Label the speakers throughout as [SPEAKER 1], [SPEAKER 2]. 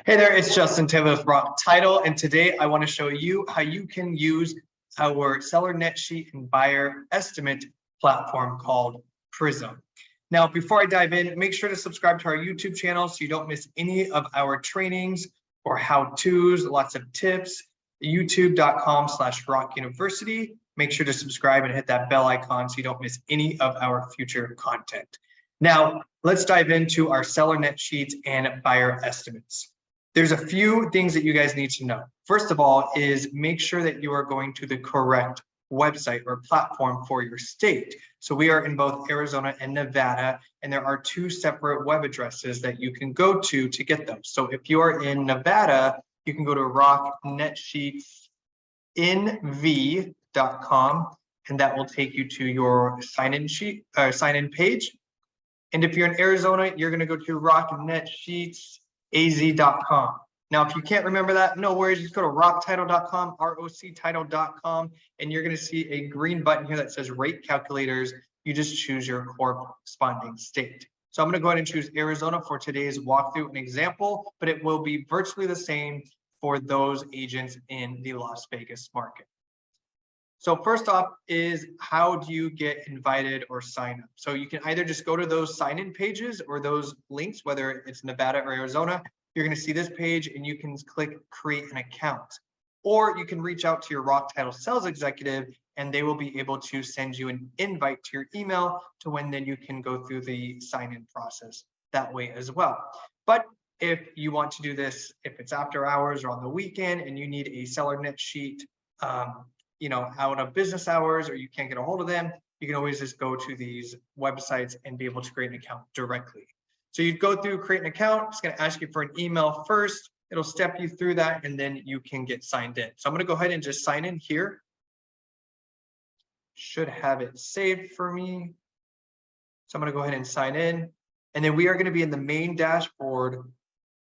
[SPEAKER 1] Hey there, it's Justin Taylor with Rock Title, and today I want to show you how you can use our seller net sheet and buyer estimate platform called PRISM. Now, before I dive in, make sure to subscribe to our YouTube channel so you don't miss any of our trainings or how-tos, lots of tips, youtube.com/Rock University. Make sure to subscribe and hit that bell icon so you don't miss any of our future content. Now, let's dive into our seller net sheets and buyer estimates. There's a few things that you guys need to know. First of all is make sure that you are going to the correct website or platform for your state. So we are in both Arizona and Nevada, and there are two separate web addresses that you can go to get those. So if you are in Nevada, you can go to rocknetsheetsinv.com, and that will take you to your sign-in page. And if you're in Arizona, you're going to go to rocknetsheetsaz.com. Now, if you can't remember that, no worries. Just go to rocktitle.com, roctitle.com, and you're going to see a green button here that says rate calculators. You just choose your corresponding state. So I'm going to go ahead and choose Arizona for today's walkthrough and example, but it will be virtually the same for those agents in the Las Vegas market. So first off is how do you get invited or sign up? So you can either just go to those sign-in pages or those links, whether it's Nevada or Arizona. You're going to see this page and you can click create an account. Or you can reach out to your Rock Title sales executive and they will be able to send you an invite to your email to when then you can go through the sign-in process that way as well. But if you want to do this, if it's after hours or on the weekend and you need a seller net sheet, out of business hours or you can't get a hold of them, you can always just go to these websites and be able to create an account directly. So you'd go through, create an account. It's going to ask you for an email first. It'll step you through that and then you can get signed in. So I'm going to go ahead and just sign in here. Should have it saved for me. So I'm going to go ahead and sign in. And then we are going to be in the main dashboard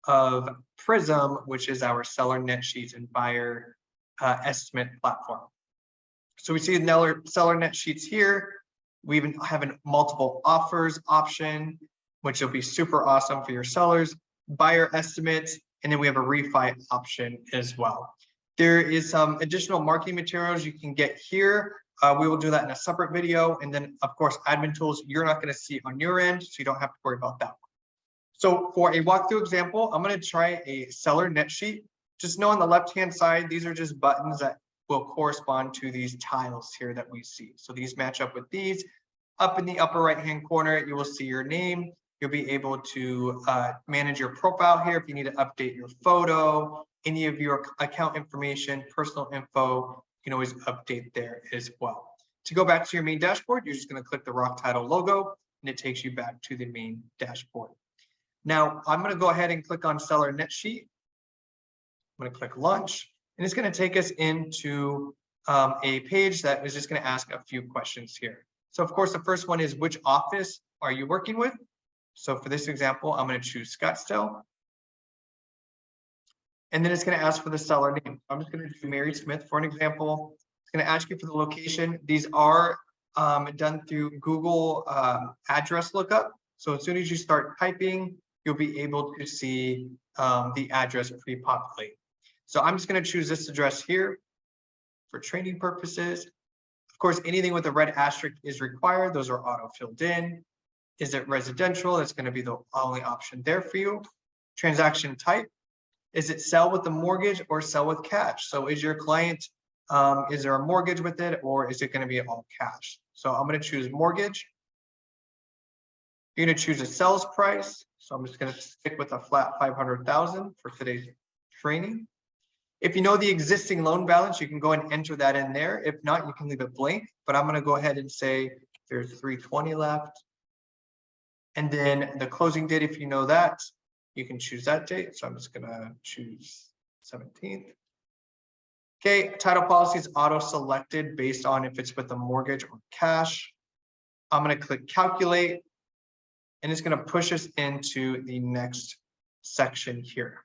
[SPEAKER 1] of PRISM, which is our seller net sheets and buyer estimate platform. So we see the seller net sheets here. We even have a multiple offers option, which will be super awesome for your sellers, buyer estimates, and then we have a refi option as well. There is some additional marketing materials you can get here. We will do that in a separate video. And then of course, admin tools, you're not going to see on your end, so you don't have to worry about that one. So for a walkthrough example, I'm going to try a seller net sheet. Just know on the left-hand side, these are just buttons that will correspond to these tiles here that we see. So these match up with these. Up in the upper right-hand corner, you will see your name. You'll be able to manage your profile here if you need to update your photo, any of your account information, personal info, you can always update there as well. To go back to your main dashboard, you're just going to click the Rock Title logo, and it takes you back to the main dashboard. Now, I'm going to go ahead and click on Seller Net Sheet. I'm going to click Launch. And it's going to take us into a page that is just going to ask a few questions here. So of course, the first one is which office are you working with? So for this example, I'm going to choose Scottsdale. And then it's going to ask for the seller name. I'm just going to do Mary Smith for an example. It's going to ask you for the location. These are done through Google address lookup. So as soon as you start typing, you'll be able to see the address pre-populate. So I'm just going to choose this address here for training purposes. Of course, anything with a red asterisk is required. Those are auto-filled in. Is it residential? That's going to be the only option there for you. Transaction type. Is it sell with a mortgage or sell with cash? So is your client, is there a mortgage with it or is it going to be all cash? So I'm going to choose mortgage. You're going to choose a sales price. So I'm just going to stick with a flat 500,000 for today's training. If you know the existing loan balance, you can go and enter that in there. If not, you can leave it blank, but I'm going to go ahead and say there's 320 left. And then the closing date, if you know that, you can choose that date. So I'm just going to choose 17th. Okay, title policy is auto-selected based on if it's with a mortgage or cash. I'm going to click calculate, and it's going to push us into the next section here.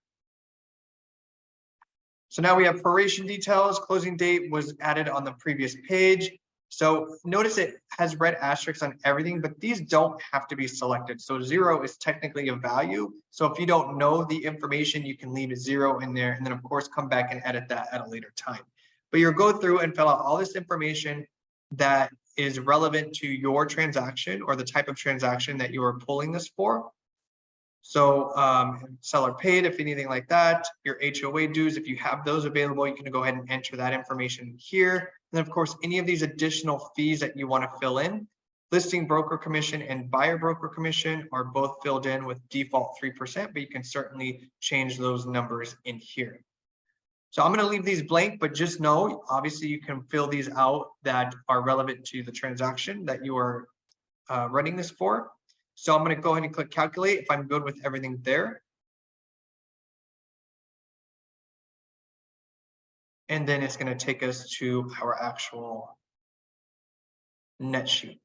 [SPEAKER 1] So now we have proration details. Closing date was added on the previous page. So notice it has red asterisks on everything, but these don't have to be selected. So 0 is technically a value. So if you don't know the information, you can leave a 0 in there and then of course come back and edit that at a later time. But you'll go through and fill out all this information that is relevant to your transaction or the type of transaction that you are pulling this for. So seller paid, if anything like that, your HOA dues, if you have those available, you can go ahead and enter that information here. And of course, any of these additional fees that you want to fill in, listing broker commission and buyer broker commission are both filled in with default 3%, but you can certainly change those numbers in here. So I'm going to leave these blank, but just know, obviously you can fill these out that are relevant to the transaction that you are running this for. So I'm going to go ahead and click calculate if I'm good with everything there. And then it's going to take us to our actual net sheet.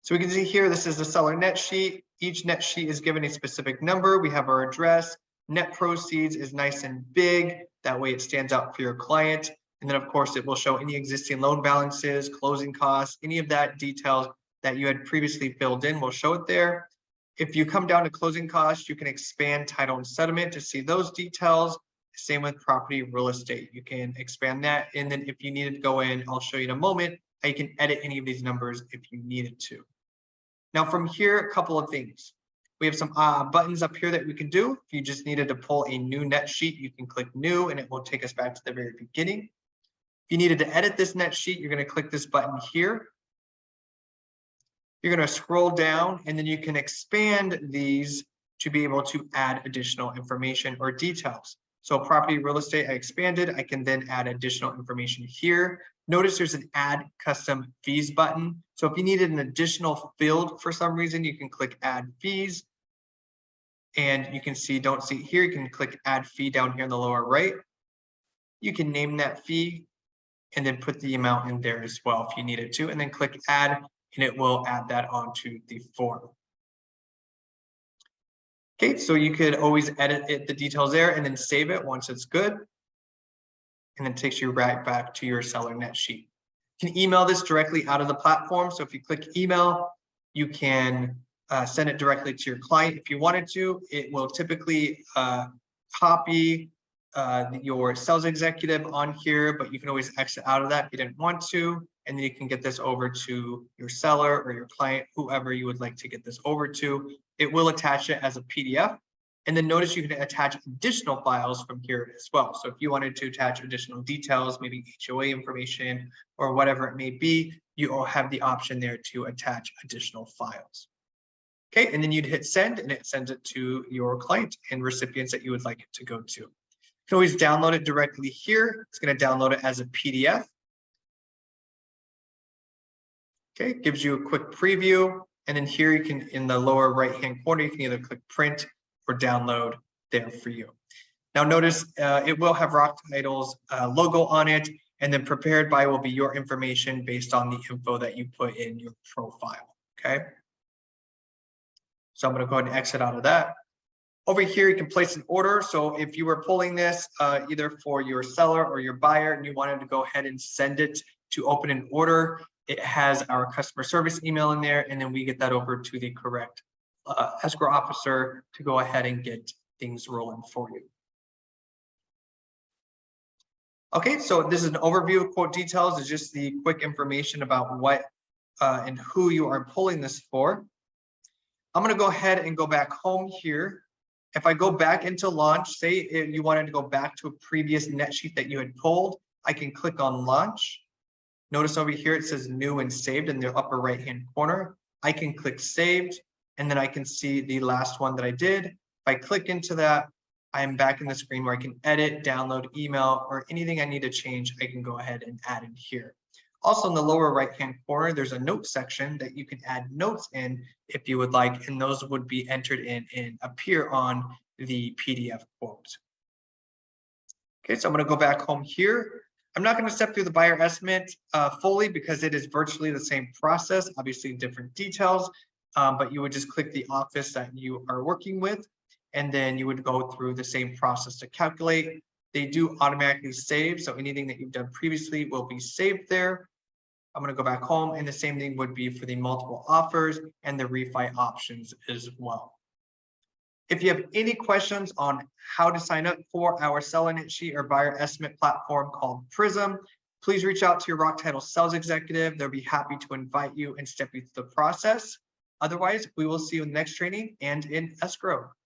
[SPEAKER 1] So we can see here, this is the seller net sheet. Each net sheet is given a specific number. We have our address. Net proceeds is nice and big. That way it stands out for your client. And then of course it will show any existing loan balances, closing costs, any of that details that you had previously filled in will show it there. If you come down to closing costs, you can expand title and settlement to see those details. Same with property real estate. You can expand that. And then if you needed to go in, I'll show you in a moment how you can edit any of these numbers if you needed to. Now from here, a couple of things. We have some buttons up here that we can do. If you just needed to pull a new net sheet, you can click new and it will take us back to the very beginning. If you needed to edit this net sheet, you're going to click this button here. You're going to scroll down and then you can expand these to be able to add additional information or details. So property real estate, I expanded. I can then add additional information here. Notice there's an add custom fees button. So if you needed an additional field for some reason, you can click add fees. And you can see, don't see it here, you can click add fee down here in the lower right. You can name that fee and then put the amount in there as well if you needed to, and then click add and it will add that onto the form. Okay, so you could always edit it, the details there and then save it once it's good. And then it takes you right back to your seller net sheet. You can email this directly out of the platform. So if you click email, you can send it directly to your client. If you wanted to, it will typically copy your sales executive on here, but you can always exit out of that if you didn't want to. And then you can get this over to your seller or your client, whoever you would like to get this over to. It will attach it as a PDF. And then notice you can attach additional files from here as well. So if you wanted to attach additional details, maybe HOA information or whatever it may be, you will have the option there to attach additional files. Okay, and then you'd hit send and it sends it to your client and recipients that you would like it to go to. You can always download it directly here. It's going to download it as a PDF. Okay, it gives you a quick preview. And then here you can, in the lower right-hand corner, you can either click print or download there for you. Now notice it will have Rock Title's logo on it, and then prepared by will be your information based on the info that you put in your profile, okay? So I'm gonna go ahead and exit out of that. Over here, you can place an order. So if you were pulling this either for your seller or your buyer and you wanted to go ahead and send it to open an order, it has our customer service email in there, and then we get that over to the correct escrow officer to go ahead and get things rolling for you. Okay, so this is an overview of quote details. It's just the quick information about what and who you are pulling this for. I'm going to go ahead and go back home here. If I go back into launch, say if you wanted to go back to a previous net sheet that you had pulled, I can click on launch. Notice over here it says new and saved in the upper right hand corner. I can click saved and then I can see the last one that I did. If I click into that, I am back in the screen where I can edit, download, email, or anything I need to change, I can go ahead and add in here. Also in the lower right-hand corner, there's a note section that you can add notes in if you would like, and those would be entered in and appear on the PDF quote. Okay, so I'm gonna go back home here. I'm not gonna step through the buyer estimate fully because it is virtually the same process, obviously different details, but you would just click the office that you are working with, and then you would go through the same process to calculate. They do automatically save, so anything that you've done previously will be saved there. I'm going to go back home, and the same thing would be for the multiple offers and the refi options as well. If you have any questions on how to sign up for our seller net sheet or buyer estimate platform called PRISM, please reach out to your Rock Title sales executive. They'll be happy to invite you and step you through the process. Otherwise, we will see you in the next training and in escrow.